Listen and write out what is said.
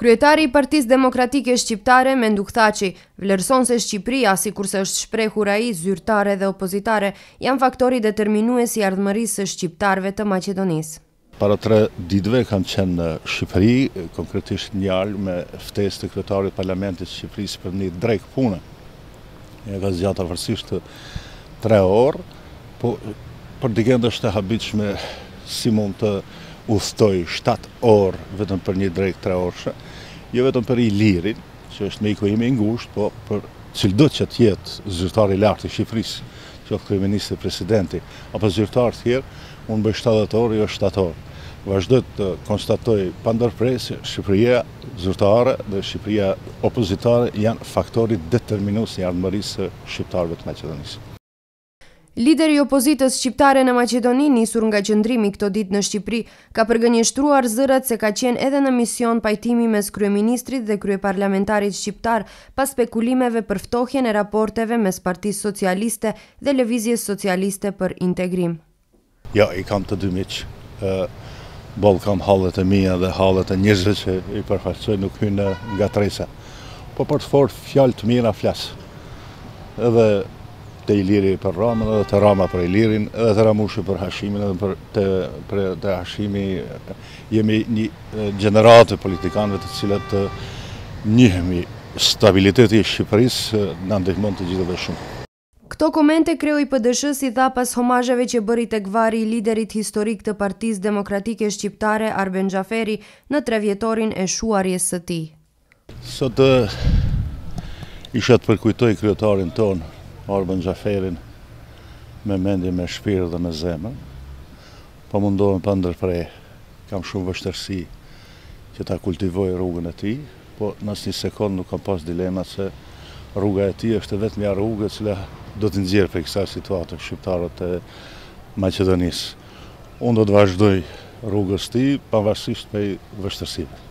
Kryetari i Partisë Demokratike Shqiptare, Menduk Thaçi, vlerëson se Shqipëria, sikurse është shprehur ai, zyrtare dhe opozitare, janë faktori determinues i ardhmërisë së shqiptarëve të Maqedonisë. Para 3 ditëve kam qenë në Shqipëri, konkretisht në Jalë, me ftesë të kryetarit Parlamentit të Shqipërisë për një drejt pune. Ja ka zgjatur varësisht 3 orë, po për dikën është e habitshme si mund të udhtoj 7 orë vetëm për një drejt 3 orëshe, jo vetëm për Ilirin, që është me iko ime i ngushtë, po për cildo që tjetë zyrtar i lartë i Shqipërisë, qoftë kryeministri, presidenti, apo zyrtar tjerë, unë bëj 70 orë, jo 7 orë. Vazhdoj të konstatoj pa ndërpresë, Shqipëria zyrtare dhe Shqipëria opozitare janë faktori determinues i ardhmërisë së shqiptarëve të Maqedonisë. Lideri i opozitës shqiptare në Maqedoni, nisur nga qëndrimi këto ditë në Shqipëri, ka përgënjeshtruar zërat se ka qenë edhe në mision pajtimi mes kryeministrit dhe kryeparlamentarit shqiptar pas spekulimeve për ftohjen e raporteve mes Partisë Socialiste dhe Lëvizjes Socialiste për Integrim. Ja, i kam të dy miq. Boll kam hallet e mia dhe hallet e njerëzve që i përfaqësoj nuk hynë nga tresa. Po për të fort fjalë të mira flas. Edhe të Iliri për Ramën, edhe të Rama për Ilirin, edhe të Ramushi për Hashimin, edhe për Hashimi jemi një gjeneratë politikanëve të cilat njihemi. Stabiliteti i Shqipërisë na ndihmon të gjithëve shumë. Këto komente kreu i PD-s i dha pas homazheve që bëri tek vari i liderit historik të Partisë Demokratike Shqiptare Arben Xhaferi në 3-vjetorin e shuarjes së tij. Sot isha të përkujtoj kryetarin ton, Arben Xhaferin, me mendje, me shpirt dhe me zemër, po mundohem pa ndërprej, kam shumë vështirësi që ta kultivoj rrugën e tij, po në asnjë sekond nuk kam pas dilema se rruga e tij është vetëm ja rrugë e cila do të nxjerrë për kësaj situate shqiptarët e Maqedonisë. Unë do të vazhdoj rrugës tij pavarësisht prej vështirësive.